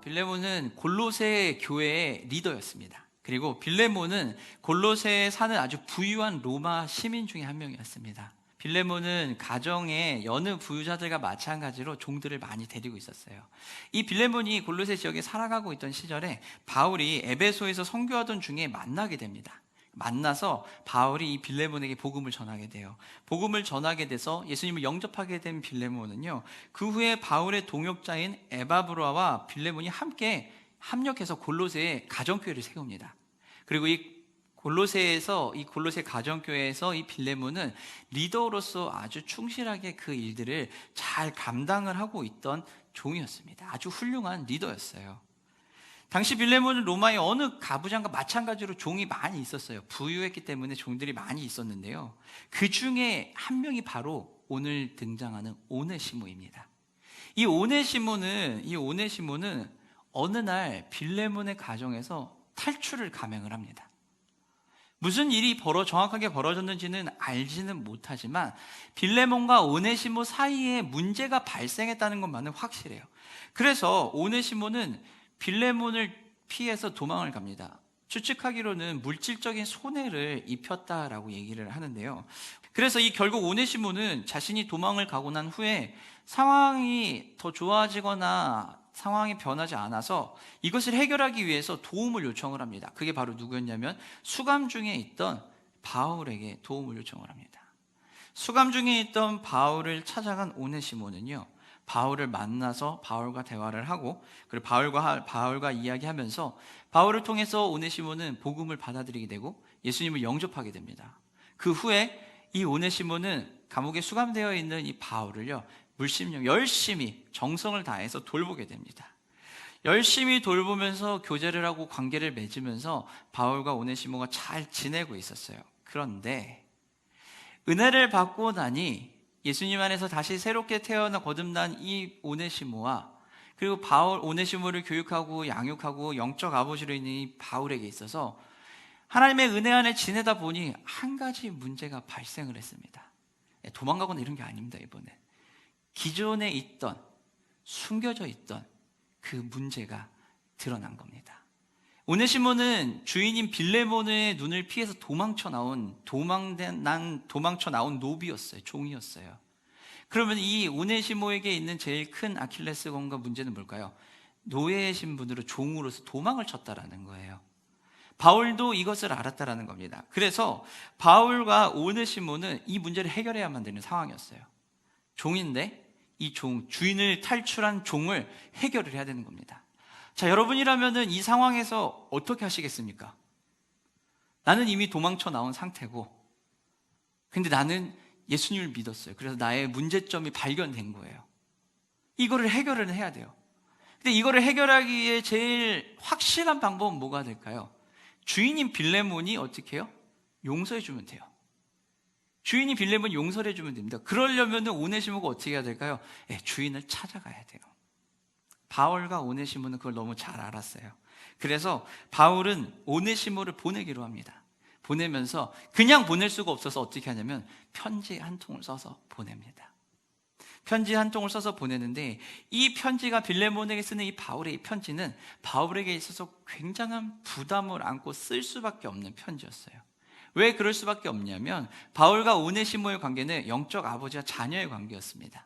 빌레몬은 골로새 교회의 리더였습니다. 그리고 빌레몬은 골로새에 사는 아주 부유한 로마 시민 중에 한 명이었습니다. 빌레몬은 가정의 여느 부유자들과 마찬가지로 종들을 많이 데리고 있었어요. 이 빌레몬이 골로새 지역에 살아가고 있던 시절에 바울이 에베소에서 선교하던 중에 만나게 됩니다. 만나서 바울이 이 빌레몬에게 복음을 전하게 돼요. 복음을 전하게 돼서 예수님을 영접하게 된 빌레몬은요, 그 후에 바울의 동역자인 에바브로와 빌레몬이 함께 합력해서 골로새에 가정교회를 세웁니다. 그리고 이 골로새 가정교회에서 이 빌레몬은 리더로서 아주 충실하게 그 일들을 잘 감당을 하고 있던 종이었습니다. 아주 훌륭한 리더였어요. 당시 빌레몬은 로마의 어느 가부장과 마찬가지로 종이 많이 있었어요. 부유했기 때문에 종들이 많이 있었는데요, 그 중에 한 명이 바로 오늘 등장하는 오네시모입니다. 이 오네시모는 어느 날 빌레몬의 가정에서 탈출을 감행을 합니다. 무슨 일이 정확하게 벌어졌는지는 알지는 못하지만 빌레몬과 오네시모 사이에 문제가 발생했다는 것만은 확실해요. 그래서 오네시모는 빌레몬을 피해서 도망을 갑니다. 추측하기로는 물질적인 손해를 입혔다라고 얘기를 하는데요, 그래서 결국 오네시모는 자신이 도망을 가고 난 후에 상황이 더 좋아지거나 상황이 변하지 않아서 이것을 해결하기 위해서 도움을 요청을 합니다. 그게 바로 누구였냐면 수감 중에 있던 바울에게 도움을 요청을 합니다. 수감 중에 있던 바울을 찾아간 오네시모는요, 바울을 만나서 바울과 대화를 하고, 그리고 바울과 이야기하면서 바울을 통해서 오네시모는 복음을 받아들이게 되고 예수님을 영접하게 됩니다. 그 후에 이 오네시모는 감옥에 수감되어 있는 이 바울을요, 물심령 열심히 정성을 다해서 돌보게 됩니다. 열심히 돌보면서 교제를 하고 관계를 맺으면서 바울과 오네시모가 잘 지내고 있었어요. 그런데 은혜를 받고 나니 예수님 안에서 다시 새롭게 태어나 거듭난 이 오네시모와 그리고 오네시모를 교육하고 양육하고 영적 아버지로 있는 이 바울에게 있어서 하나님의 은혜 안에 지내다 보니 한 가지 문제가 발생을 했습니다. 도망가거나 이런 게 아닙니다. 이번에 기존에 있던, 숨겨져 있던 그 문제가 드러난 겁니다. 오네시모는 주인인 빌레몬의 눈을 피해서 도망쳐 나온 노비였어요. 종이었어요. 그러면 이 오네시모에게 있는 제일 큰 아킬레스건과 문제는 뭘까요? 노예의 신분으로 종으로서 도망을 쳤다라는 거예요. 바울도 이것을 알았다라는 겁니다. 그래서 바울과 오네시모는 이 문제를 해결해야만 되는 상황이었어요. 종인데 이 주인을 탈출한 종을 해결을 해야 되는 겁니다. 자, 여러분이라면은 이 상황에서 어떻게 하시겠습니까? 나는 이미 도망쳐 나온 상태고, 근데 나는 예수님을 믿었어요. 그래서 나의 문제점이 발견된 거예요. 이거를 해결을 해야 돼요. 근데 이거를 해결하기 위해 제일 확실한 방법은 뭐가 될까요? 주인인 빌레몬이 어떻게 해요? 용서해 주면 돼요. 주인이 빌레몬 용서를 해주면 됩니다. 그러려면 오네시모가 어떻게 해야 될까요? 주인을 찾아가야 돼요. 바울과 오네시모는 그걸 너무 잘 알았어요. 그래서 바울은 오네시모를 보내기로 합니다. 보내면서 그냥 보낼 수가 없어서 어떻게 하냐면 편지 한 통을 써서 보냅니다. 편지 한 통을 써서 보내는데 이 편지가 빌레몬에게 쓰는 이 바울의 이 편지는 바울에게 있어서 굉장한 부담을 안고 쓸 수밖에 없는 편지였어요. 왜 그럴 수밖에 없냐면 바울과 오네시모의 관계는 영적 아버지와 자녀의 관계였습니다.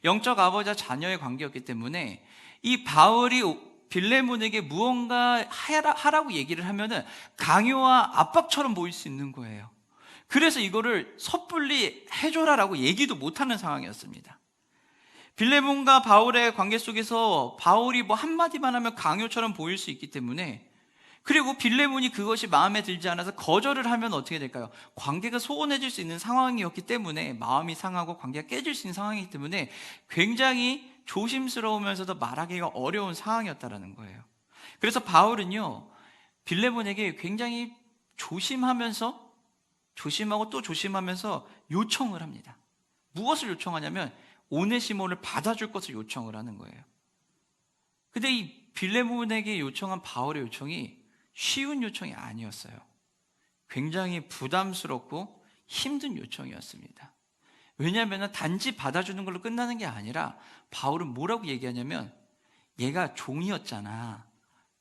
영적 아버지와 자녀의 관계였기 때문에 이 바울이 빌레몬에게 무언가 하라고 얘기를 하면은 강요와 압박처럼 보일 수 있는 거예요. 그래서 이거를 섣불리 해줘라라고 얘기도 못하는 상황이었습니다. 빌레몬과 바울의 관계 속에서 바울이 뭐 한마디만 하면 강요처럼 보일 수 있기 때문에, 그리고 빌레몬이 그것이 마음에 들지 않아서 거절을 하면 어떻게 될까요? 관계가 소원해질 수 있는 상황이었기 때문에, 마음이 상하고 관계가 깨질 수 있는 상황이기 때문에 굉장히 조심스러우면서도 말하기가 어려운 상황이었다는 거예요. 그래서 바울은요, 빌레몬에게 굉장히 조심하고 또 조심하면서 요청을 합니다. 무엇을 요청하냐면 오네시모를 받아줄 것을 요청을 하는 거예요. 근데 이 빌레몬에게 요청한 바울의 요청이 쉬운 요청이 아니었어요. 굉장히 부담스럽고 힘든 요청이었습니다. 왜냐하면 단지 받아주는 걸로 끝나는 게 아니라 바울은 뭐라고 얘기하냐면 얘가 종이었잖아.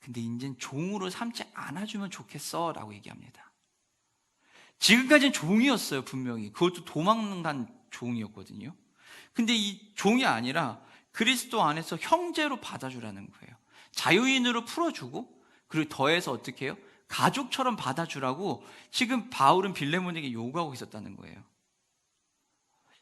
근데 이젠 종으로 삼지 않아주면 좋겠어 라고 얘기합니다. 지금까지는 종이었어요, 분명히. 그것도 도망간 종이었거든요. 근데 이 종이 아니라 그리스도 안에서 형제로 받아주라는 거예요. 자유인으로 풀어주고, 그리고 더해서 어떻게 해요? 가족처럼 받아주라고 지금 바울은 빌레몬에게 요구하고 있었다는 거예요.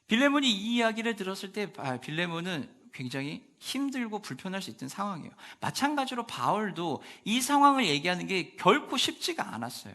빌레몬이 이 이야기를 들었을 때 빌레몬은 굉장히 힘들고 불편할 수 있던 상황이에요. 마찬가지로 바울도 이 상황을 얘기하는 게 결코 쉽지가 않았어요.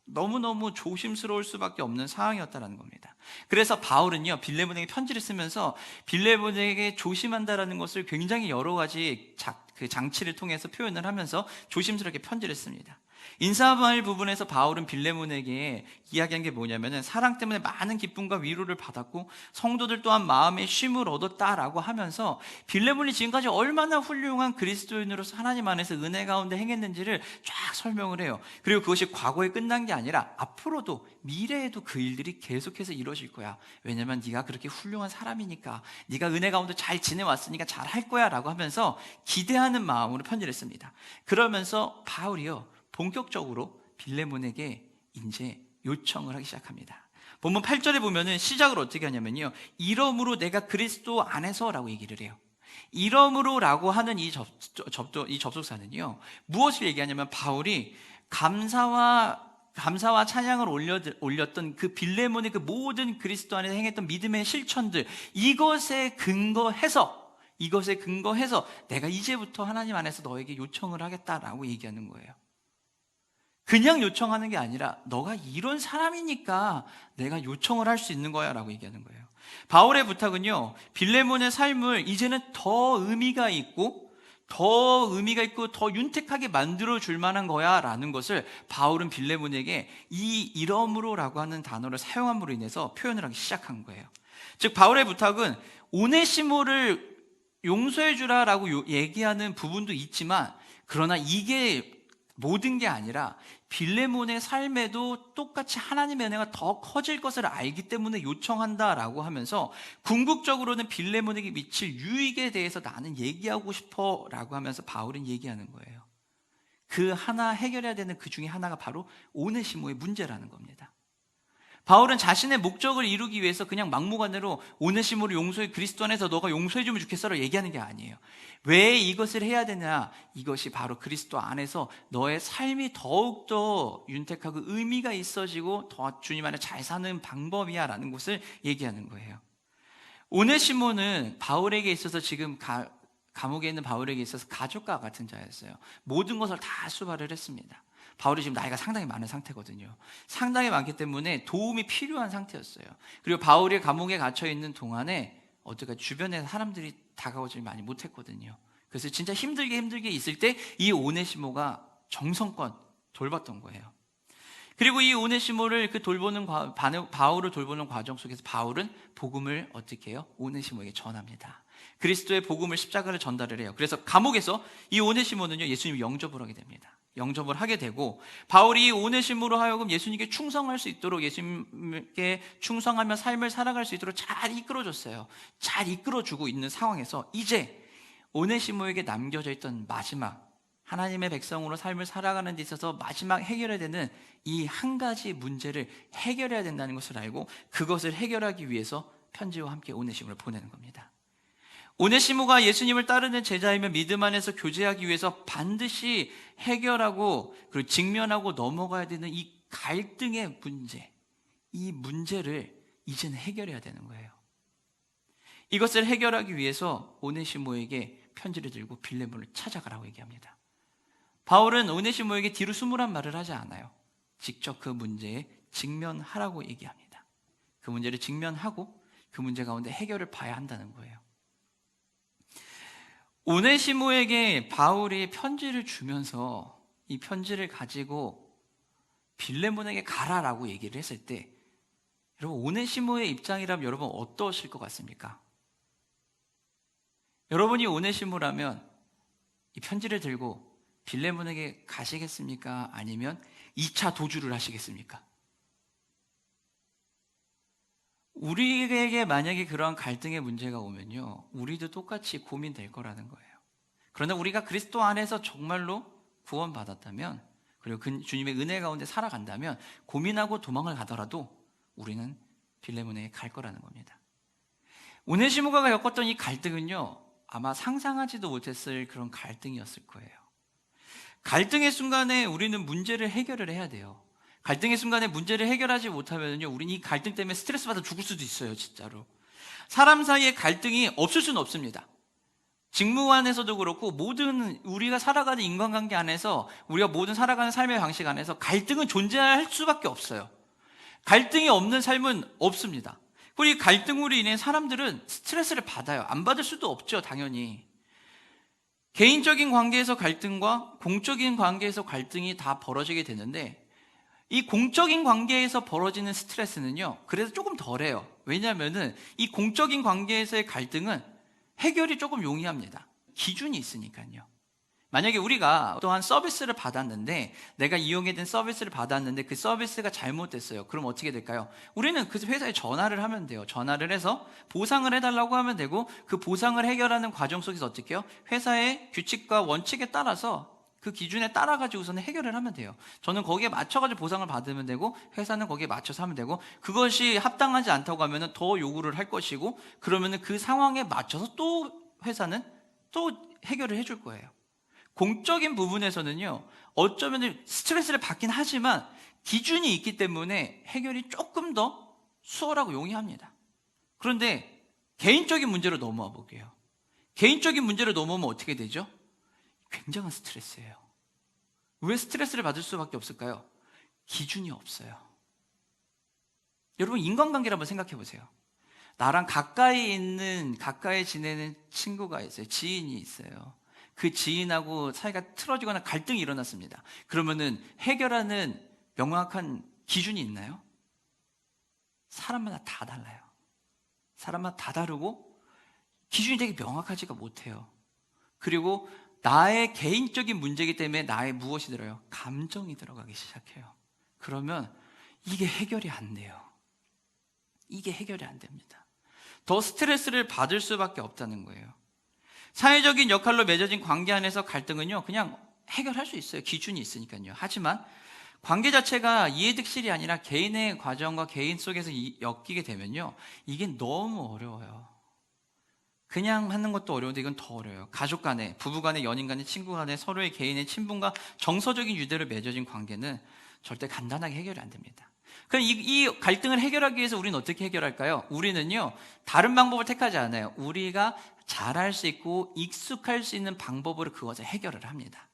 너무너무 조심스러울 수밖에 없는 상황이었다는 겁니다. 그래서 바울은요, 빌레몬에게 편지를 쓰면서 빌레몬에게 조심한다라는 것을 굉장히 여러 가지 그 장치를 통해서 표현을 하면서 조심스럽게 편지를 씁니다. 인사말 부분에서 바울은 빌레몬에게 이야기한 게 뭐냐면은 사랑 때문에 많은 기쁨과 위로를 받았고 성도들 또한 마음의 쉼을 얻었다라고 하면서 빌레몬이 지금까지 얼마나 훌륭한 그리스도인으로서 하나님 안에서 은혜 가운데 행했는지를 쫙 설명을 해요. 그리고 그것이 과거에 끝난 게 아니라 앞으로도 미래에도 그 일들이 계속해서 이루어질 거야. 왜냐면 네가 그렇게 훌륭한 사람이니까, 네가 은혜 가운데 잘 지내왔으니까 잘 할 거야 라고 하면서 기대하는 마음으로 편지를 씁니다. 그러면서 바울이요, 본격적으로 빌레몬에게 이제 요청을 하기 시작합니다. 본문 8절에 보면은 시작을 어떻게 하냐면요, 이러므로 내가 그리스도 안에서라고 얘기를 해요. 이러므로라고 하는 이 접속사는요, 무엇을 얘기하냐면 바울이 감사와 찬양을 올렸던 그 빌레몬의 그 모든 그리스도 안에서 행했던 믿음의 실천들, 이것에 근거해서 내가 이제부터 하나님 안에서 너에게 요청을 하겠다라고 얘기하는 거예요. 그냥 요청하는 게 아니라 너가 이런 사람이니까 내가 요청을 할 수 있는 거야 라고 얘기하는 거예요. 바울의 부탁은요, 빌레몬의 삶을 이제는 더 의미가 있고 더 윤택하게 만들어줄 만한 거야 라는 것을 바울은 빌레몬에게 이 이러므로 라고 하는 단어를 사용함으로 인해서 표현을 하기 시작한 거예요. 즉 바울의 부탁은 오네시모를 용서해 주라라고 얘기하는 부분도 있지만, 그러나 이게 모든 게 아니라 빌레몬의 삶에도 똑같이 하나님의 은혜가 더 커질 것을 알기 때문에 요청한다라고 하면서 궁극적으로는 빌레몬에게 미칠 유익에 대해서 나는 얘기하고 싶어 라고 하면서 바울은 얘기하는 거예요. 그 하나 해결해야 되는 그 중에 하나가 바로 오네시모의 문제라는 겁니다. 바울은 자신의 목적을 이루기 위해서 그냥 막무가내로 오네시모를 용서해, 그리스도 안에서 너가 용서해주면 좋겠어라고 얘기하는 게 아니에요. 왜 이것을 해야 되냐? 이것이 바로 그리스도 안에서 너의 삶이 더욱더 윤택하고 의미가 있어지고 더 주님 안에 잘 사는 방법이야 라는 것을 얘기하는 거예요. 오네시모는 바울에게 있어서 지금 감옥에 있는 바울에게 있어서 가족과 같은 자였어요. 모든 것을 다 수발을 했습니다. 바울이 지금 나이가 상당히 많은 상태거든요. 상당히 많기 때문에 도움이 필요한 상태였어요. 그리고 바울이 감옥에 갇혀 있는 동안에 주변에 사람들이 다가오지 많이 못했거든요. 그래서 진짜 힘들게 있을 때 이 오네시모가 정성껏 돌봤던 거예요. 그리고 이 오네시모를 바울을 돌보는 과정 속에서 바울은 복음을 어떻게 해요? 오네시모에게 전합니다. 그리스도의 복음을, 십자가를 전달을 해요. 그래서 감옥에서 이 오네시모는요, 예수님 영접을 하게 됩니다. 영접을 하게 되고 바울이 오네시모로 하여금 예수님께 충성할 수 있도록, 예수님께 충성하며 삶을 살아갈 수 있도록 잘 이끌어줬어요. 잘 이끌어주고 있는 상황에서 이제 오네시모에게 남겨져 있던 마지막, 하나님의 백성으로 삶을 살아가는 데 있어서 마지막 해결해야 되는 이 한 가지 문제를 해결해야 된다는 것을 알고 그것을 해결하기 위해서 편지와 함께 오네시모를 보내는 겁니다. 오네시모가 예수님을 따르는 제자이며 믿음 안에서 교제하기 위해서 반드시 해결하고 그리고 직면하고 넘어가야 되는 이 갈등의 문제, 이 문제를 이제는 해결해야 되는 거예요. 이것을 해결하기 위해서 오네시모에게 편지를 들고 빌레몬을 찾아가라고 얘기합니다. 바울은 오네시모에게 뒤로 숨으란 말을 하지 않아요. 직접 그 문제에 직면하라고 얘기합니다. 그 문제를 직면하고 그 문제 가운데 해결을 봐야 한다는 거예요. 오네시모에게 바울이 편지를 주면서 이 편지를 가지고 빌레몬에게 가라라고 얘기를 했을 때, 여러분 오네시모의 입장이라면 여러분 어떠실 것 같습니까? 여러분이 오네시모라면 이 편지를 들고 빌레몬에게 가시겠습니까? 아니면 2차 도주를 하시겠습니까? 우리에게 만약에 그러한 갈등의 문제가 오면요, 우리도 똑같이 고민될 거라는 거예요. 그러나 우리가 그리스도 안에서 정말로 구원받았다면, 그리고 주님의 은혜 가운데 살아간다면 고민하고 도망을 가더라도 우리는 빌레몬에게 갈 거라는 겁니다. 오네시모가 겪었던 이 갈등은요, 아마 상상하지도 못했을 그런 갈등이었을 거예요. 갈등의 순간에 우리는 문제를 해결을 해야 돼요. 갈등의 순간에 문제를 해결하지 못하면요, 우리는 이 갈등 때문에 스트레스 받아 죽을 수도 있어요. 진짜로. 사람 사이에 갈등이 없을 수는 없습니다. 직무 안에서도 그렇고 모든 우리가 살아가는 인간관계 안에서, 우리가 모든 살아가는 삶의 방식 안에서 갈등은 존재할 수밖에 없어요. 갈등이 없는 삶은 없습니다. 그리고 이 갈등으로 인해 사람들은 스트레스를 받아요. 안 받을 수도 없죠, 당연히. 개인적인 관계에서 갈등과 공적인 관계에서 갈등이 다 벌어지게 되는데, 이 공적인 관계에서 벌어지는 스트레스는요, 그래서 조금 덜해요. 왜냐하면은 이 공적인 관계에서의 갈등은 해결이 조금 용이합니다. 기준이 있으니까요. 만약에 우리가 또한 서비스를 받았는데, 내가 이용해 된 서비스를 받았는데 그 서비스가 잘못됐어요. 그럼 어떻게 될까요? 우리는 그 회사에 전화를 하면 돼요. 전화를 해서 보상을 해달라고 하면 되고, 그 보상을 해결하는 과정 속에서 어떻게 해요? 회사의 규칙과 원칙에 따라서 그 기준에 따라가지고서는 해결을 하면 돼요. 저는 거기에 맞춰가지고 보상을 받으면 되고, 회사는 거기에 맞춰서 하면 되고, 그것이 합당하지 않다고 하면 더 요구를 할 것이고, 그러면 그 상황에 맞춰서 또 회사는 또 해결을 해줄 거예요. 공적인 부분에서는요, 어쩌면 스트레스를 받긴 하지만 기준이 있기 때문에 해결이 조금 더 수월하고 용이합니다. 그런데 개인적인 문제로 넘어와 볼게요. 개인적인 문제로 넘어오면 어떻게 되죠? 굉장한 스트레스예요. 왜 스트레스를 받을 수밖에 없을까요? 기준이 없어요. 여러분, 인간관계를 한번 생각해 보세요. 나랑 가까이 지내는 친구가 있어요. 지인이 있어요. 그 지인하고 사이가 틀어지거나 갈등이 일어났습니다. 그러면은 해결하는 명확한 기준이 있나요? 사람마다 다 달라요. 사람마다 다 다르고 기준이 되게 명확하지가 못해요. 그리고 나의 개인적인 문제이기 때문에 나의 무엇이 들어요? 감정이 들어가기 시작해요. 그러면 이게 해결이 안 돼요. 이게 해결이 안 됩니다. 더 스트레스를 받을 수밖에 없다는 거예요. 사회적인 역할로 맺어진 관계 안에서 갈등은요, 그냥 해결할 수 있어요. 기준이 있으니까요. 하지만 관계 자체가 이해득실이 아니라 개인의 과정과 개인 속에서 엮이게 되면요, 이게 너무 어려워요. 그냥 하는 것도 어려운데 이건 더 어려워요. 가족 간에, 부부 간에, 연인 간에, 친구 간에 서로의 개인의 친분과 정서적인 유대로 맺어진 관계는 절대 간단하게 해결이 안 됩니다. 그럼 이 갈등을 해결하기 위해서 우리는 어떻게 해결할까요? 우리는요, 다른 방법을 택하지 않아요. 우리가 잘할 수 있고 익숙할 수 있는 방법으로 그것을 해결을 합니다.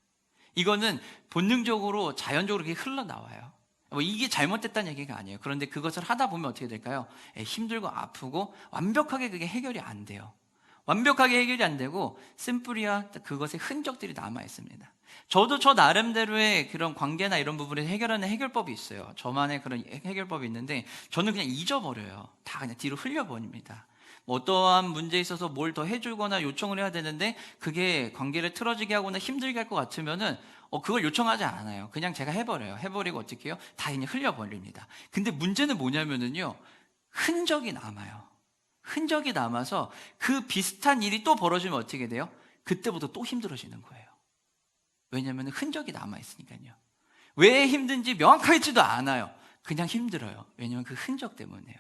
이거는 본능적으로 자연적으로 그게 흘러나와요. 이게 잘못됐다는 얘기가 아니에요. 그런데 그것을 하다 보면 어떻게 될까요? 힘들고 아프고 완벽하게 그게 해결이 안 돼요. 완벽하게 해결이 안 되고 심플이야 그것의 흔적들이 남아 있습니다. 저도 저 나름대로의 그런 관계나 이런 부분에서 해결하는 해결법이 있어요. 저만의 그런 해결법이 있는데 저는 그냥 잊어버려요. 다 그냥 뒤로 흘려버립니다. 어떠한 문제에 있어서 뭘 더 해주거나 요청을 해야 되는데 그게 관계를 틀어지게 하거나 힘들게 할 것 같으면은 그걸 요청하지 않아요. 그냥 제가 해버려요. 해버리고 어떻게 해요? 다 그냥 흘려버립니다. 근데 문제는 뭐냐면은요, 흔적이 남아요. 흔적이 남아서 그 비슷한 일이 또 벌어지면 어떻게 돼요? 그때부터 또 힘들어지는 거예요. 왜냐하면 흔적이 남아있으니까요. 왜 힘든지 명확하지도 않아요. 그냥 힘들어요. 왜냐하면 그 흔적 때문에요.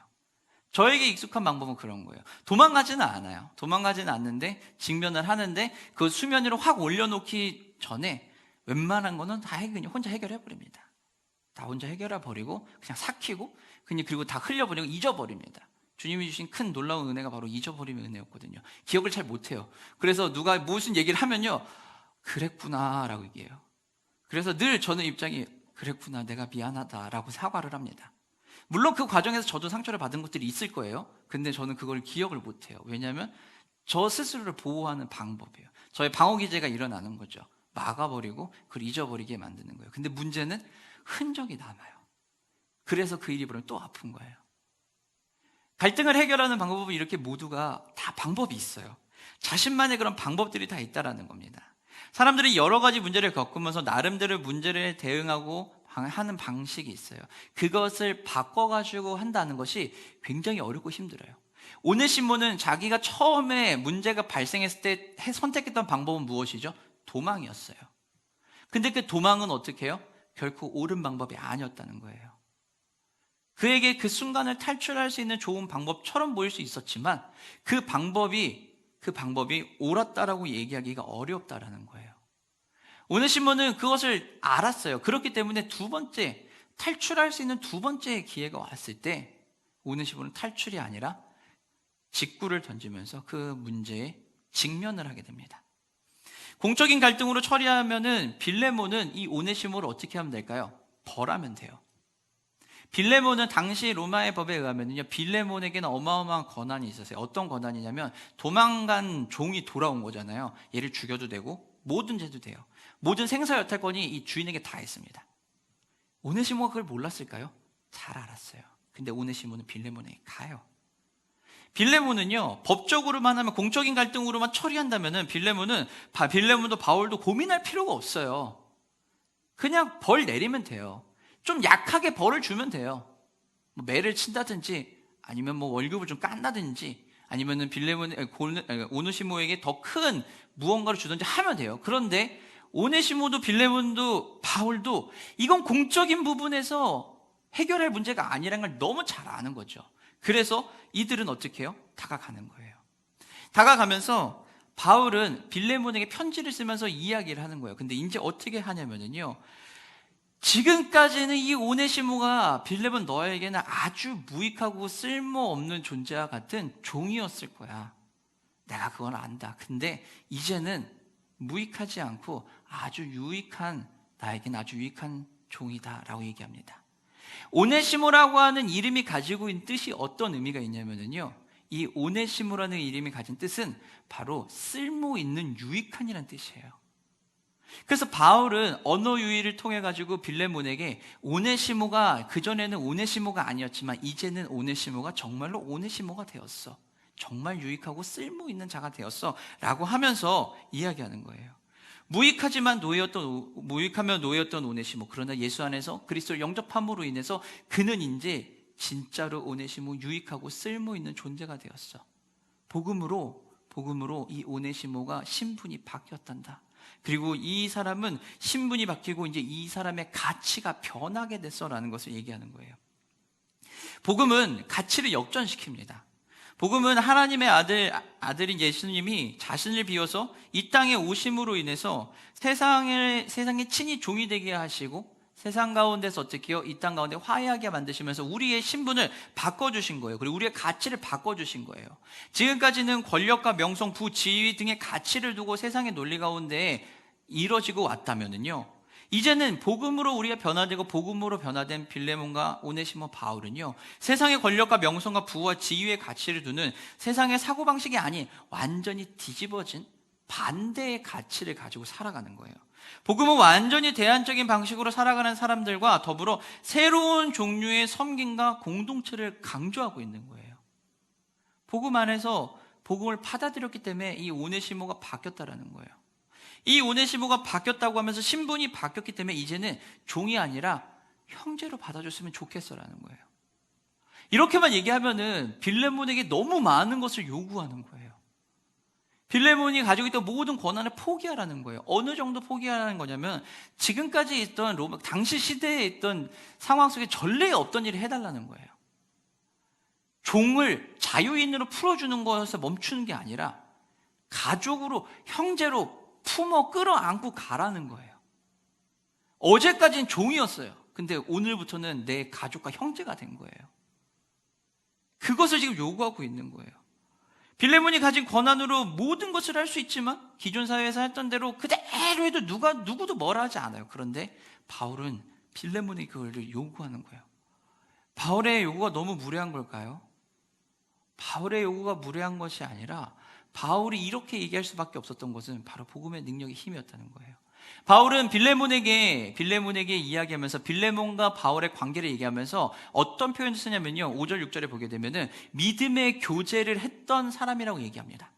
저에게 익숙한 방법은 그런 거예요. 도망가지는 않아요. 도망가지는 않는데 직면을 하는데 그 수면 위로 확 올려놓기 전에 웬만한 거는 다 그냥 혼자 해결해버립니다. 다 혼자 해결해버리고 그냥 삭히고 그리고 다 흘려버리고 잊어버립니다. 주님이 주신 큰 놀라운 은혜가 바로 잊어버림의 은혜였거든요. 기억을 잘 못해요. 그래서 누가 무슨 얘기를 하면요, 그랬구나 라고 얘기해요. 그래서 늘 저는 입장이 그랬구나, 내가 미안하다라고 사과를 합니다. 물론 그 과정에서 저도 상처를 받은 것들이 있을 거예요. 근데 저는 그걸 기억을 못해요. 왜냐하면 저 스스로를 보호하는 방법이에요. 저의 방어기제가 일어나는 거죠. 막아버리고 그걸 잊어버리게 만드는 거예요. 근데 문제는 흔적이 남아요. 그래서 그 일이 벌어지면 또 아픈 거예요. 갈등을 해결하는 방법은 이렇게 모두가 다 방법이 있어요. 자신만의 그런 방법들이 다 있다라는 겁니다. 사람들이 여러 가지 문제를 겪으면서 나름대로 문제를 대응하고 하는 방식이 있어요. 그것을 바꿔가지고 한다는 것이 굉장히 어렵고 힘들어요. 오네시모는 자기가 처음에 문제가 발생했을 때 선택했던 방법은 무엇이죠? 도망이었어요. 근데 그 도망은 어떻게 해요? 결코 옳은 방법이 아니었다는 거예요. 그에게 그 순간을 탈출할 수 있는 좋은 방법처럼 보일 수 있었지만 그 방법이 옳았다라고 얘기하기가 어렵다라는 거예요. 오네시모는 그것을 알았어요. 그렇기 때문에 탈출할 수 있는 두 번째 기회가 왔을 때 오네시모는 탈출이 아니라 직구를 던지면서 그 문제에 직면을 하게 됩니다. 공적인 갈등으로 처리하면은 빌레몬은 이 오네시모를 어떻게 하면 될까요? 벌하면 돼요. 빌레몬은 당시 로마의 법에 의하면요, 빌레몬에게는 어마어마한 권한이 있었어요. 어떤 권한이냐면 도망간 종이 돌아온 거잖아요. 얘를 죽여도 되고 뭐든지 해도 돼요. 모든 생사여탈권이 이 주인에게 다 있습니다. 오네시모가 그걸 몰랐을까요? 잘 알았어요. 근데 오네시모는 빌레몬에게 가요. 빌레몬은요, 법적으로만 하면, 공적인 갈등으로만 처리한다면은 빌레몬도 바울도 고민할 필요가 없어요. 그냥 벌 내리면 돼요. 좀 약하게 벌을 주면 돼요. 뭐 매를 친다든지, 아니면 뭐 월급을 좀 깐다든지, 아니면은 오네시모에게 더 큰 무언가를 주든지 하면 돼요. 그런데 오네시모도 빌레몬도 바울도 이건 공적인 부분에서 해결할 문제가 아니라는 걸 너무 잘 아는 거죠. 그래서 이들은 어떻게 해요? 다가가는 거예요. 다가가면서 바울은 빌레몬에게 편지를 쓰면서 이야기를 하는 거예요. 근데 이제 어떻게 하냐면요, 지금까지는 이 오네시모가 빌레몬 너에게는 아주 무익하고 쓸모없는 존재와 같은 종이었을 거야. 내가 그건 안다. 근데 이제는 무익하지 않고 나에게는 아주 유익한 종이다라고 얘기합니다. 오네시모라고 하는 이름이 가지고 있는 뜻이 어떤 의미가 있냐면요, 이 오네시모라는 이름이 가진 뜻은 바로 쓸모 있는 유익한이라는 뜻이에요. 그래서 바울은 언어 유희를 통해 가지고 빌레몬에게 오네시모가, 그전에는 오네시모가 아니었지만 이제는 오네시모가 정말로 오네시모가 되었어, 정말 유익하고 쓸모 있는 자가 되었어 라고 하면서 이야기하는 거예요. 무익하면 노예였던 오네시모, 그러나 예수 안에서 그리스도를 영접함으로 인해서 그는 이제 진짜로 오네시모, 유익하고 쓸모 있는 존재가 되었어. 복음으로 이 오네시모가 신분이 바뀌었단다. 그리고 이 사람은 신분이 바뀌고 이제 이 사람의 가치가 변하게 됐어라는 것을 얘기하는 거예요. 복음은 가치를 역전시킵니다. 복음은 하나님의 아들인 예수님이 자신을 비워서 이 땅에 오심으로 인해서 세상에 친히 종이 되게 하시고 세상 가운데서 어떻게 해요? 이 땅 가운데 화해하게 만드시면서 우리의 신분을 바꿔주신 거예요. 그리고 우리의 가치를 바꿔주신 거예요. 지금까지는 권력과 명성, 부, 지위 등의 가치를 두고 세상의 논리 가운데 이뤄지고 왔다면은요, 이제는 복음으로 우리가 변화되고 복음으로 변화된 빌레몬과 오네시모, 바울은요, 세상의 권력과 명성과 부와 지위의 가치를 두는 세상의 사고방식이 아닌 완전히 뒤집어진 반대의 가치를 가지고 살아가는 거예요. 복음은 완전히 대안적인 방식으로 살아가는 사람들과 더불어 새로운 종류의 섬김과 공동체를 강조하고 있는 거예요. 복음 안에서 복음을 받아들였기 때문에 이 오네시모가 바뀌었다라는 거예요. 이 오네시모가 바뀌었다고 하면서 신분이 바뀌었기 때문에 이제는 종이 아니라 형제로 받아줬으면 좋겠어라는 거예요. 이렇게만 얘기하면은 빌레몬에게 너무 많은 것을 요구하는 거예요. 빌레몬이 가지고 있던 모든 권한을 포기하라는 거예요. 어느 정도 포기하라는 거냐면 지금까지 있던 당시 시대에 있던 상황 속에 전례에 없던 일을 해달라는 거예요. 종을 자유인으로 풀어주는 것에서 멈추는 게 아니라 가족으로, 형제로 품어 끌어안고 가라는 거예요. 어제까지는 종이었어요. 근데 오늘부터는 내 가족과 형제가 된 거예요. 그것을 지금 요구하고 있는 거예요. 빌레몬이 가진 권한으로 모든 것을 할 수 있지만 기존 사회에서 했던 대로 그대로 해도 누구도 뭐라 하지 않아요. 그런데 바울은 빌레몬이 그걸 요구하는 거예요. 바울의 요구가 너무 무례한 걸까요? 바울의 요구가 무례한 것이 아니라 바울이 이렇게 얘기할 수밖에 없었던 것은 바로 복음의 능력의 힘이었다는 거예요. 바울은 빌레몬에게 이야기하면서 빌레몬과 바울의 관계를 얘기하면서 어떤 표현을 쓰냐면요, 5절 6절에 보게 되면은 믿음의 교제를 했던 사람이라고 얘기합니다.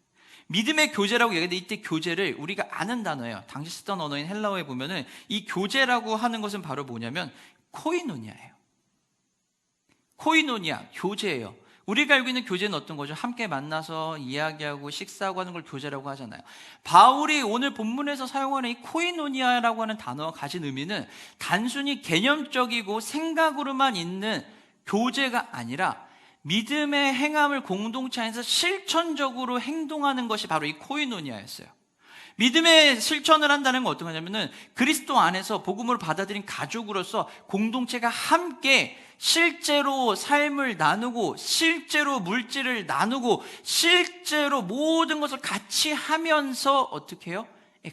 믿음의 교제라고 얘기하는데 이때 교제를 우리가 아는 단어예요. 당시 쓰던 언어인 헬라어에 보면은 이 교제라고 하는 것은 바로 뭐냐면 코이노니아예요. 코이노니아, 교제예요. 우리가 알고 있는 교제는 어떤 거죠? 함께 만나서 이야기하고 식사하고 하는 걸 교제라고 하잖아요. 바울이 오늘 본문에서 사용하는 이 코이노니아라고 하는 단어가 가진 의미는 단순히 개념적이고 생각으로만 있는 교제가 아니라 믿음의 행함을 공동체 안에서 실천적으로 행동하는 것이 바로 이 코이노니아였어요. 믿음의 실천을 한다는 건 어떤 거냐면은 그리스도 안에서 복음을 받아들인 가족으로서 공동체가 함께 실제로 삶을 나누고 실제로 물질을 나누고 실제로 모든 것을 같이 하면서 어떻게 해요?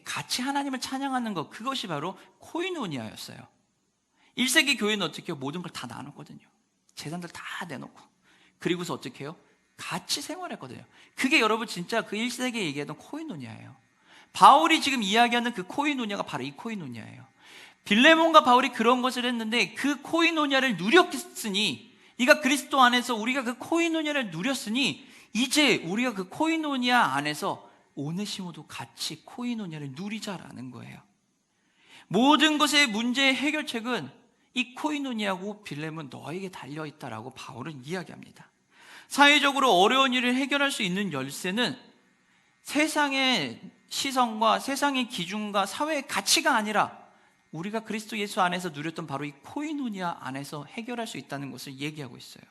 같이 하나님을 찬양하는 것, 그것이 바로 코이노니아였어요. 1세기 교회는 어떻게 해요? 모든 걸 다 나눴거든요. 재산들 다 내놓고 그리고서 어떻게 해요? 같이 생활했거든요. 그게 여러분 진짜 그 1세기에 얘기하던 코이노니아예요. 바울이 지금 이야기하는 그 코이노니아가 바로 이 코이노니아예요. 빌레몬과 바울이 그런 것을 했는데 그 코이노니아를 누렸으니, 네가 그리스도 안에서 우리가 그 코이노니아를 누렸으니 이제 우리가 그 코이노니아 안에서 오네시모도 같이 코이노니아를 누리자라는 거예요. 모든 것의 문제의 해결책은 이 코이노니아고 빌레몬 너에게 달려있다라고 바울은 이야기합니다. 사회적으로 어려운 일을 해결할 수 있는 열쇠는 세상의 시선과 세상의 기준과 사회의 가치가 아니라 우리가 그리스도 예수 안에서 누렸던 바로 이 코이노니아 안에서 해결할 수 있다는 것을 얘기하고 있어요.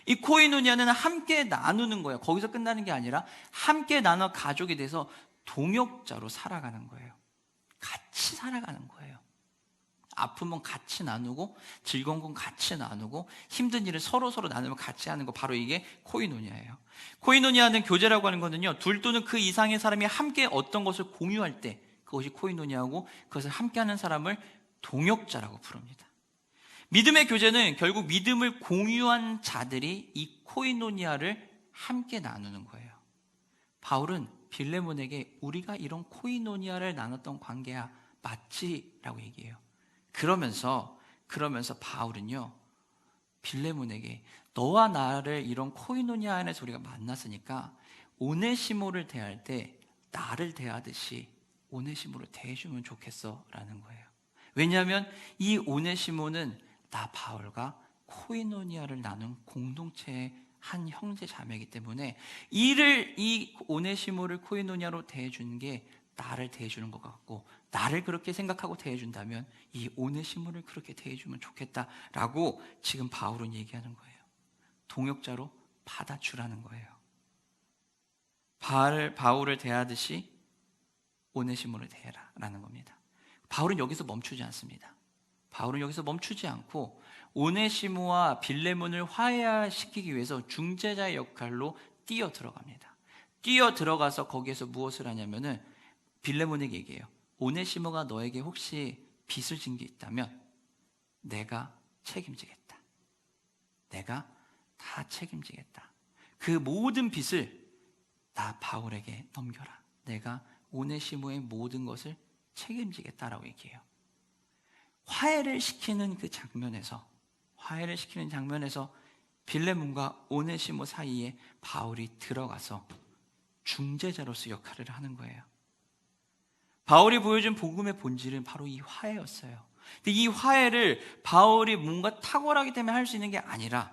이 코이노니아는 함께 나누는 거예요. 거기서 끝나는 게 아니라 함께 나눠 가족이 돼서 동역자로 살아가는 거예요. 같이 살아가는 거예요. 아픔은 같이 나누고 즐거운 건 같이 나누고 힘든 일을 서로 나누면 같이 하는 거, 바로 이게 코이노니아예요. 코이노니아는 교제라고 하는 거는요, 둘 또는 그 이상의 사람이 함께 어떤 것을 공유할 때 그것이 코이노니아고, 그것을 함께하는 사람을 동역자라고 부릅니다. 믿음의 교제는 결국 믿음을 공유한 자들이 이 코이노니아를 함께 나누는 거예요. 바울은 빌레몬에게 우리가 이런 코이노니아를 나눴던 관계야 맞지라고 얘기해요. 그러면서 바울은요, 빌레몬에게 너와 나를 이런 코이노니아 안에서 우리가 만났으니까 오네시모를 대할 때 나를 대하듯이 오네시모를 대해주면 좋겠어 라는 거예요. 왜냐하면 이 오네시모는 나 바울과 코이노니아를 나눈 공동체의 한 형제 자매이기 때문에 이 오네시모를 코이노니아로 대해주는 게 나를 대해주는 것 같고, 나를 그렇게 생각하고 대해준다면 이 오네시모를 그렇게 대해주면 좋겠다라고 지금 바울은 얘기하는 거예요. 동역자로 받아주라는 거예요. 바울을 대하듯이 오네시모를 대해라라는 겁니다. 바울은 여기서 멈추지 않습니다. 바울은 여기서 멈추지 않고 오네시모와 빌레몬을 화해시키기 위해서 중재자의 역할로 뛰어 들어갑니다. 뛰어 들어가서 거기에서 무엇을 하냐면은 빌레몬에게 얘기해요. 오네시모가 너에게 혹시 빚을 진 게 있다면 내가 책임지겠다. 내가 다 책임지겠다. 그 모든 빚을 나 바울에게 넘겨라. 내가 오네시모의 모든 것을 책임지겠다라고 얘기해요. 화해를 시키는 장면에서 빌레몬과 오네시모 사이에 바울이 들어가서 중재자로서 역할을 하는 거예요. 바울이 보여준 복음의 본질은 바로 이 화해였어요. 근데 이 화해를 바울이 뭔가 탁월하기 때문에 할 수 있는 게 아니라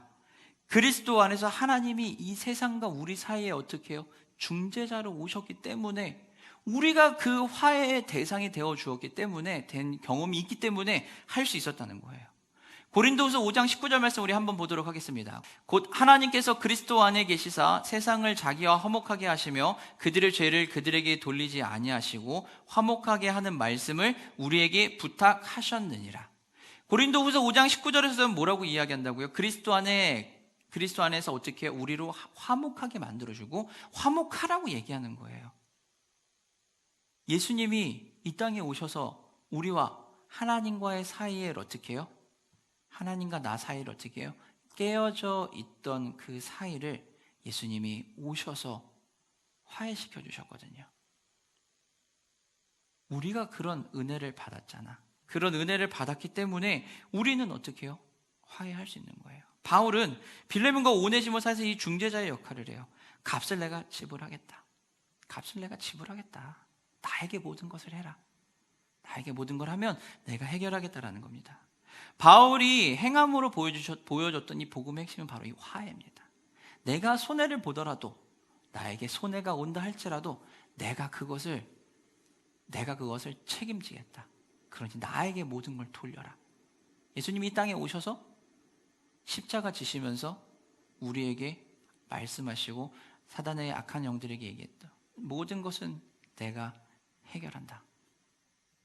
그리스도 안에서 하나님이 이 세상과 우리 사이에 어떻게 해요? 중재자로 오셨기 때문에, 우리가 그 화해의 대상이 되어 주었기 때문에, 된 경험이 있기 때문에 할 수 있었다는 거예요. 고린도후서 5장 19절 말씀 우리 한번 보도록 하겠습니다. 곧 하나님께서 그리스도 안에 계시사 세상을 자기와 화목하게 하시며 그들의 죄를 그들에게 돌리지 아니하시고 화목하게 하는 말씀을 우리에게 부탁하셨느니라. 고린도후서 5장 19절에서는 뭐라고 이야기한다고요? 그리스도 안에서 어떻게 우리로 화목하게 만들어주고 화목하라고 얘기하는 거예요. 예수님이 이 땅에 오셔서 우리와 하나님과의 사이에 어떻게 해요? 하나님과 나 사이를 어떻게 해요? 깨어져 있던 그 사이를 예수님이 오셔서 화해시켜 주셨거든요. 우리가 그런 은혜를 받았잖아. 그런 은혜를 받았기 때문에 우리는 어떻게 해요? 화해할 수 있는 거예요. 바울은 빌레몬과 오네시모 사이에서 이 중재자의 역할을 해요. 값을 내가 지불하겠다. 나에게 모든 것을 해라. 나에게 모든 걸 하면 내가 해결하겠다라는 겁니다. 바울이 행함으로 보여줬던 이 복음의 핵심은 바로 이 화해입니다. 내가 손해를 보더라도, 나에게 손해가 온다 할지라도 내가 그것을 책임지겠다. 그러니 나에게 모든 걸 돌려라. 예수님이 이 땅에 오셔서 십자가 지시면서 우리에게 말씀하시고 사단의 악한 영들에게 얘기했다. 모든 것은 내가 해결한다.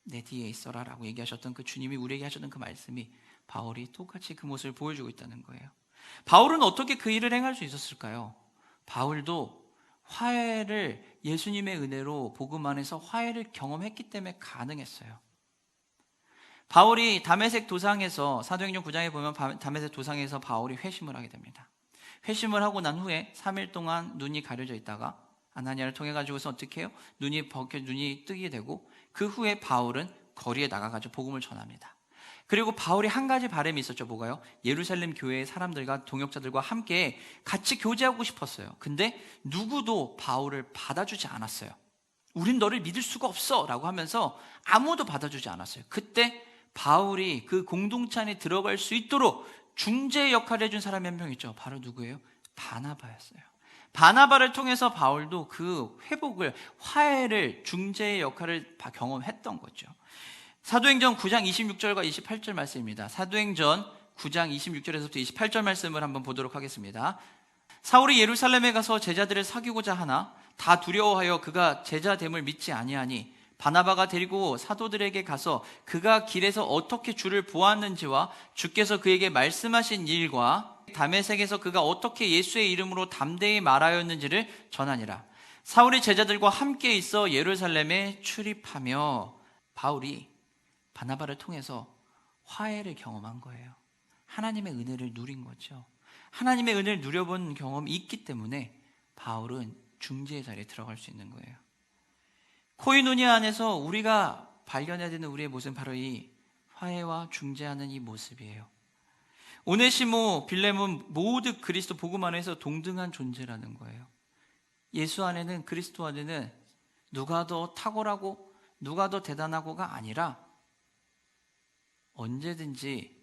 내 뒤에 있어라 라고 얘기하셨던 그 주님이 우리에게 하셨던 그 말씀이 바울이 똑같이 그 모습을 보여주고 있다는 거예요. 바울은 어떻게 그 일을 행할 수 있었을까요? 바울도 화해를 예수님의 은혜로 복음 안에서 화해를 경험했기 때문에 가능했어요. 바울이 다메섹 도상에서, 사도행전 9장에 보면 다메섹 도상에서 바울이 회심을 하게 됩니다. 회심을 하고 난 후에 3일 동안 눈이 가려져 있다가 아나니아를 통해 가지고서 어떻게 해요? 눈이 뜨게 되고, 그 후에 바울은 거리에 나가가지고 복음을 전합니다. 그리고 바울이 한 가지 바람이 있었죠. 뭐가요? 예루살렘 교회의 사람들과 동역자들과 함께 같이 교제하고 싶었어요. 근데 누구도 바울을 받아주지 않았어요. 우린 너를 믿을 수가 없어 라고 하면서 아무도 받아주지 않았어요. 그때 바울이 그 공동체 안에 들어갈 수 있도록 중재 역할을 해준 사람이 한 명 있죠. 바로 누구예요? 바나바였어요. 바나바를 통해서 바울도 그 회복을, 화해를, 중재의 역할을 경험했던 거죠. 사도행전 9장 26절과 28절 말씀입니다. 사도행전 9장 26절에서부터 28절 말씀을 한번 보도록 하겠습니다. 사울이 예루살렘에 가서 제자들을 사귀고자 하나 다 두려워하여 그가 제자됨을 믿지 아니하니 바나바가 데리고 사도들에게 가서 그가 길에서 어떻게 주를 보았는지와 주께서 그에게 말씀하신 일과 다메섹에서 그가 어떻게 예수의 이름으로 담대히 말하였는지를 전하니라. 사울이 제자들과 함께 있어 예루살렘에 출입하며, 바울이 바나바를 통해서 화해를 경험한 거예요. 하나님의 은혜를 누린 거죠. 하나님의 은혜를 누려본 경험이 있기 때문에 바울은 중재의 자리에 들어갈 수 있는 거예요. 코이노니아 안에서 우리가 발견해야 되는 우리의 모습은 바로 이 화해와 중재하는 이 모습이에요. 오네시모, 빌레몬 모두 그리스도 복음 안에서 동등한 존재라는 거예요. 예수 안에는, 그리스도 안에는 누가 더 탁월하고 누가 더 대단하고가 아니라 언제든지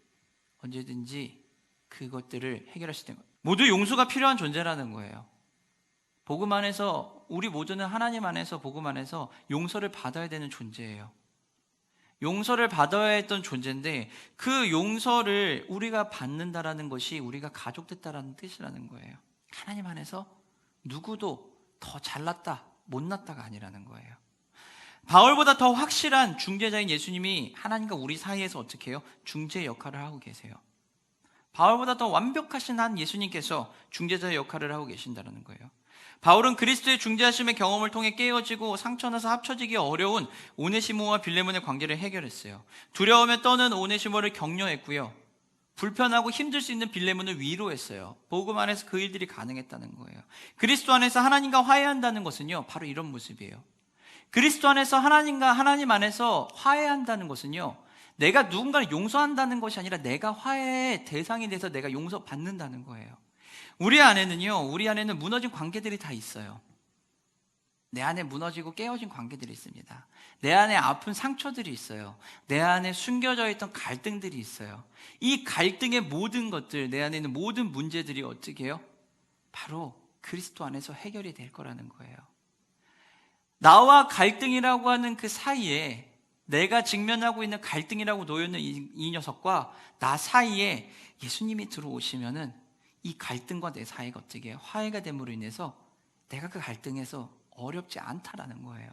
그것들을 해결할 수 있는 거예요. 모두 용서가 필요한 존재라는 거예요. 복음 안에서 우리 모두는 하나님 안에서, 복음 안에서 용서를 받아야 되는 존재예요. 용서를 받아야 했던 존재인데 그 용서를 우리가 받는다라는 것이 우리가 가족됐다라는 뜻이라는 거예요. 하나님 안에서 누구도 더 잘났다, 못났다가 아니라는 거예요. 바울보다 더 확실한 중재자인 예수님이 하나님과 우리 사이에서 어떻게 해요? 중재 역할을 하고 계세요. 바울보다 더 완벽하신 한 예수님께서 중재자의 역할을 하고 계신다는 거예요. 바울은 그리스도의 중재하심의 경험을 통해 깨어지고 상처나서 합쳐지기 어려운 오네시모와 빌레몬의 관계를 해결했어요. 두려움에 떠는 오네시모를 격려했고요. 불편하고 힘들 수 있는 빌레몬을 위로했어요. 복음 안에서 그 일들이 가능했다는 거예요. 그리스도 안에서 하나님과 화해한다는 것은요, 바로 이런 모습이에요. 그리스도 안에서 하나님 안에서 화해한다는 것은요, 내가 누군가를 용서한다는 것이 아니라 내가 화해의 대상이 돼서 내가 용서받는다는 거예요. 우리 안에는 무너진 관계들이 다 있어요. 내 안에 무너지고 깨어진 관계들이 있습니다. 내 안에 아픈 상처들이 있어요. 내 안에 숨겨져 있던 갈등들이 있어요. 이 갈등의 모든 것들, 내 안에 있는 모든 문제들이 어떻게 해요? 바로 그리스도 안에서 해결이 될 거라는 거예요. 나와 갈등이라고 하는 그 사이에, 내가 직면하고 있는 갈등이라고 놓여있는 이 녀석과 나 사이에 예수님이 들어오시면은 이 갈등과 내 사이가 어떻게 화해가 됨으로 인해서 내가 그 갈등에서 어렵지 않다라는 거예요.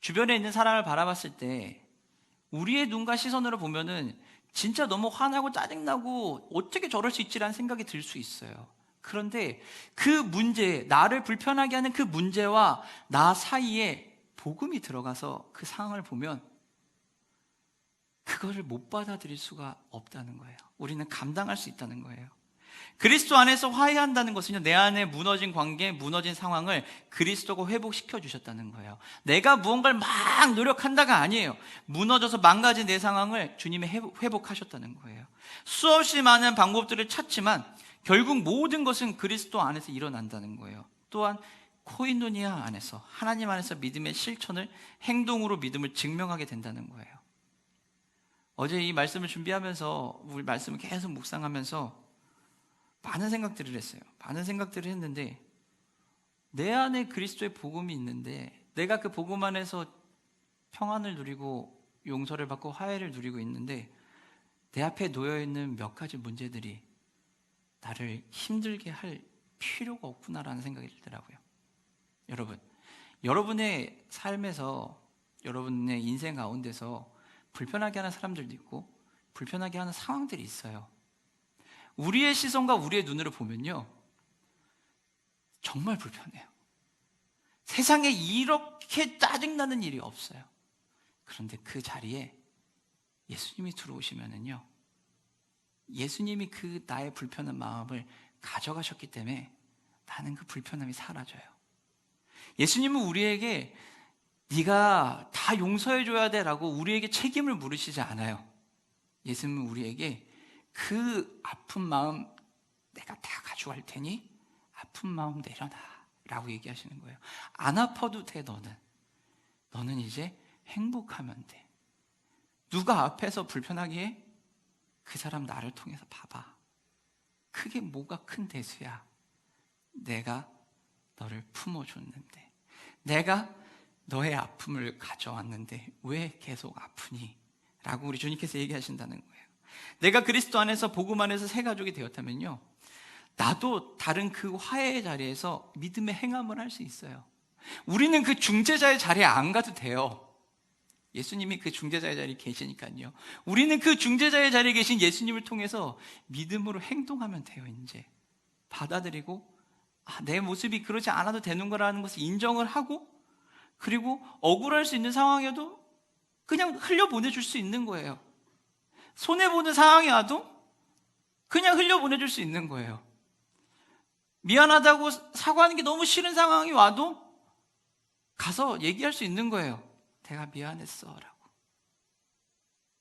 주변에 있는 사람을 바라봤을 때 우리의 눈과 시선으로 보면은 진짜 너무 화나고 짜증나고 어떻게 저럴 수 있지라는 생각이 들 수 있어요. 그런데 그 문제, 나를 불편하게 하는 그 문제와 나 사이에 복음이 들어가서 그 상황을 보면 그거를 못 받아들일 수가 없다는 거예요. 우리는 감당할 수 있다는 거예요. 그리스도 안에서 화해한다는 것은요, 내 안에 무너진 관계, 무너진 상황을 그리스도가 회복시켜 주셨다는 거예요. 내가 무언가를 막 노력한다가 아니에요. 무너져서 망가진 내 상황을 주님이 회복하셨다는 거예요. 수없이 많은 방법들을 찾지만 결국 모든 것은 그리스도 안에서 일어난다는 거예요. 또한 코이노니아 안에서, 하나님 안에서 믿음의 실천을 행동으로 믿음을 증명하게 된다는 거예요. 어제 이 말씀을 준비하면서, 우리 말씀을 계속 묵상하면서 많은 생각들을 했어요. 많은 생각들을 했는데 내 안에 그리스도의 복음이 있는데 내가 그 복음 안에서 평안을 누리고 용서를 받고 화해를 누리고 있는데 내 앞에 놓여있는 몇 가지 문제들이 나를 힘들게 할 필요가 없구나라는 생각이 들더라고요. 여러분, 여러분의 삶에서 여러분의 인생 가운데서 불편하게 하는 사람들도 있고 불편하게 하는 상황들이 있어요. 우리의 시선과 우리의 눈으로 보면요, 정말 불편해요. 세상에 이렇게 짜증나는 일이 없어요. 그런데 그 자리에 예수님이 들어오시면은요, 예수님이 그 나의 불편한 마음을 가져가셨기 때문에 나는 그 불편함이 사라져요. 예수님은 우리에게 네가 다 용서해줘야 돼라고 우리에게 책임을 물으시지 않아요. 예수님은 우리에게 그 아픈 마음 내가 다 가져갈 테니 아픈 마음 내려놔 라고 얘기하시는 거예요. 안 아파도 돼. 너는 이제 행복하면 돼. 누가 앞에서 불편하게 해? 그 사람 나를 통해서 봐봐. 그게 뭐가 큰 대수야. 내가 너를 품어줬는데, 내가 너의 아픔을 가져왔는데 왜 계속 아프니? 라고 우리 주님께서 얘기하신다는 거예요. 내가 그리스도 안에서 복음 안에서 새 가족이 되었다면요, 나도 다른 그 화해의 자리에서 믿음의 행함을 할 수 있어요. 우리는 그 중재자의 자리에 안 가도 돼요. 예수님이 그 중재자의 자리에 계시니까요. 우리는 그 중재자의 자리에 계신 예수님을 통해서 믿음으로 행동하면 돼요. 이제 받아들이고 내 모습이 그러지 않아도 되는 거라는 것을 인정을 하고, 그리고 억울할 수 있는 상황에도 그냥 흘려보내줄 수 있는 거예요. 손해보는 상황이 와도 그냥 흘려보내줄 수 있는 거예요. 미안하다고 사과하는 게 너무 싫은 상황이 와도 가서 얘기할 수 있는 거예요. 내가 미안했어 라고.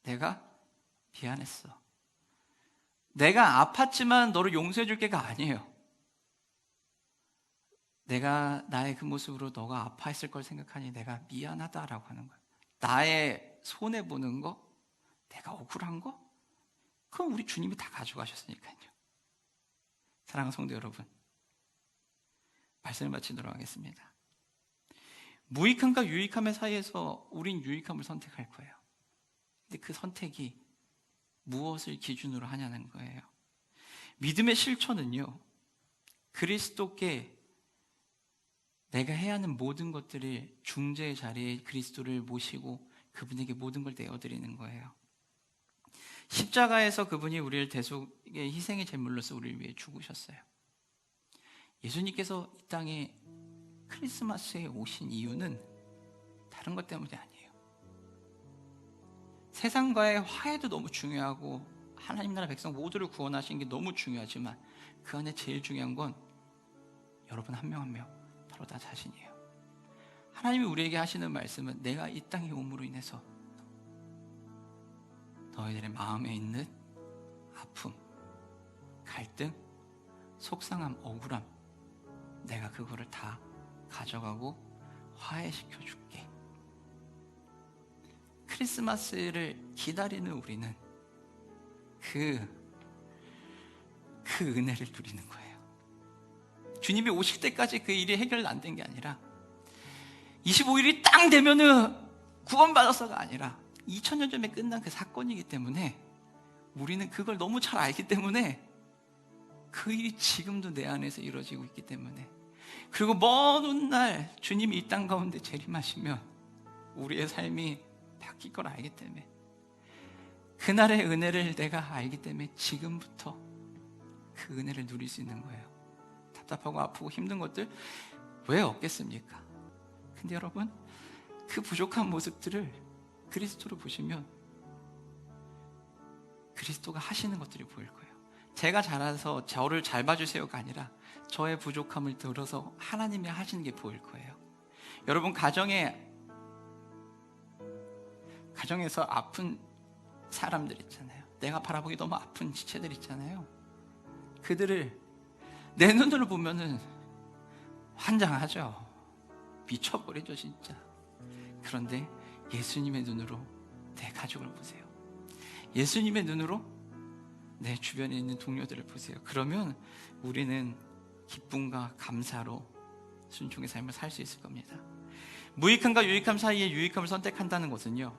내가 미안했어. 내가 아팠지만 너를 용서해 줄 게가 아니에요. 내가 나의 그 모습으로 너가 아파했을 걸 생각하니 내가 미안하다라고 하는 거예요. 나의 손해보는 거, 내가 억울한 거, 그건 우리 주님이 다 가져가셨으니까요. 사랑하는 성도 여러분, 말씀을 마치도록 하겠습니다. 무익함과 유익함의 사이에서 우린 유익함을 선택할 거예요. 근데 그 선택이 무엇을 기준으로 하냐는 거예요. 믿음의 실천은요, 그리스도께 내가 해야 하는 모든 것들을 중재의 자리에 그리스도를 모시고 그분에게 모든 걸 내어드리는 거예요. 십자가에서 그분이 우리를 대속의 희생의 제물로서 우리를 위해 죽으셨어요. 예수님께서 이 땅에 크리스마스에 오신 이유는 다른 것 때문이 아니에요. 세상과의 화해도 너무 중요하고 하나님 나라 백성 모두를 구원하시는 게 너무 중요하지만 그 안에 제일 중요한 건 여러분 한 명 한 명 바로 나 자신이에요. 하나님이 우리에게 하시는 말씀은 내가 이 땅에 옴으로 인해서 너희들의 마음에 있는 아픔, 갈등, 속상함, 억울함, 내가 그거를 다 가져가고 화해시켜 줄게. 크리스마스를 기다리는 우리는 그 은혜를 누리는 거예요. 주님이 오실 때까지 그 일이 해결 안 된 게 아니라 25일이 딱 되면은 구원받았어가 아니라 2000년 전에 끝난 그 사건이기 때문에 우리는 그걸 너무 잘 알기 때문에 그 일이 지금도 내 안에서 이루어지고 있기 때문에, 그리고 먼 훗날 주님이 이 땅 가운데 재림하시면 우리의 삶이 바뀔 걸 알기 때문에, 그날의 은혜를 내가 알기 때문에 지금부터 그 은혜를 누릴 수 있는 거예요. 답답하고 아프고 힘든 것들 왜 없겠습니까? 근데 여러분, 그 부족한 모습들을 그리스도로 보시면 그리스도가 하시는 것들이 보일 거예요. 제가 잘해서 저를 잘 봐주세요가 아니라 저의 부족함을 들어서 하나님이 하시는 게 보일 거예요. 여러분, 가정에서 아픈 사람들 있잖아요. 내가 바라보기 너무 아픈 지체들 있잖아요. 그들을 내 눈으로 보면은 환장하죠. 미쳐버리죠 진짜. 그런데 예수님의 눈으로 내 가족을 보세요. 예수님의 눈으로 내 주변에 있는 동료들을 보세요. 그러면 우리는 기쁨과 감사로 순종의 삶을 살 수 있을 겁니다. 무익함과 유익함 사이에 유익함을 선택한다는 것은요,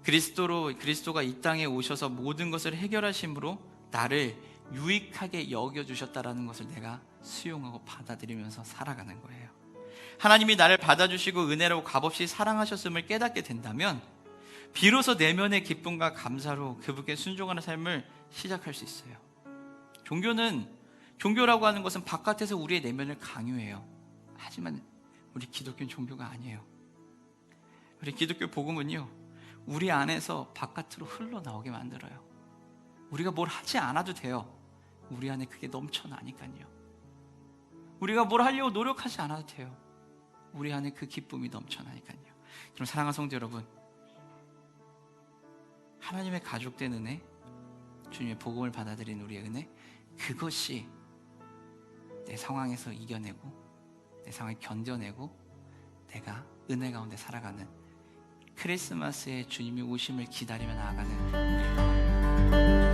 그리스도가 이 땅에 오셔서 모든 것을 해결하심으로 나를 유익하게 여겨주셨다라는 것을 내가 수용하고 받아들이면서 살아가는 거예요. 하나님이 나를 받아주시고 은혜로 값없이 사랑하셨음을 깨닫게 된다면 비로소 내면의 기쁨과 감사로 그분께 순종하는 삶을 시작할 수 있어요. 종교라고 하는 것은 바깥에서 우리의 내면을 강요해요. 하지만 우리 기독교는 종교가 아니에요. 우리 기독교 복음은요, 우리 안에서 바깥으로 흘러나오게 만들어요. 우리가 뭘 하지 않아도 돼요. 우리 안에 그게 넘쳐나니까요. 우리가 뭘 하려고 노력하지 않아도 돼요. 우리 안에 그 기쁨이 넘쳐나니까요. 그럼 사랑하는 성도 여러분, 하나님의 가족된 은혜, 주님의 복음을 받아들인 우리의 은혜, 그것이 내 상황에서 이겨내고 내 상황을 견뎌내고 내가 은혜 가운데 살아가는, 크리스마스에 주님이 오심을 기다리며 나아가는 우리의 마음.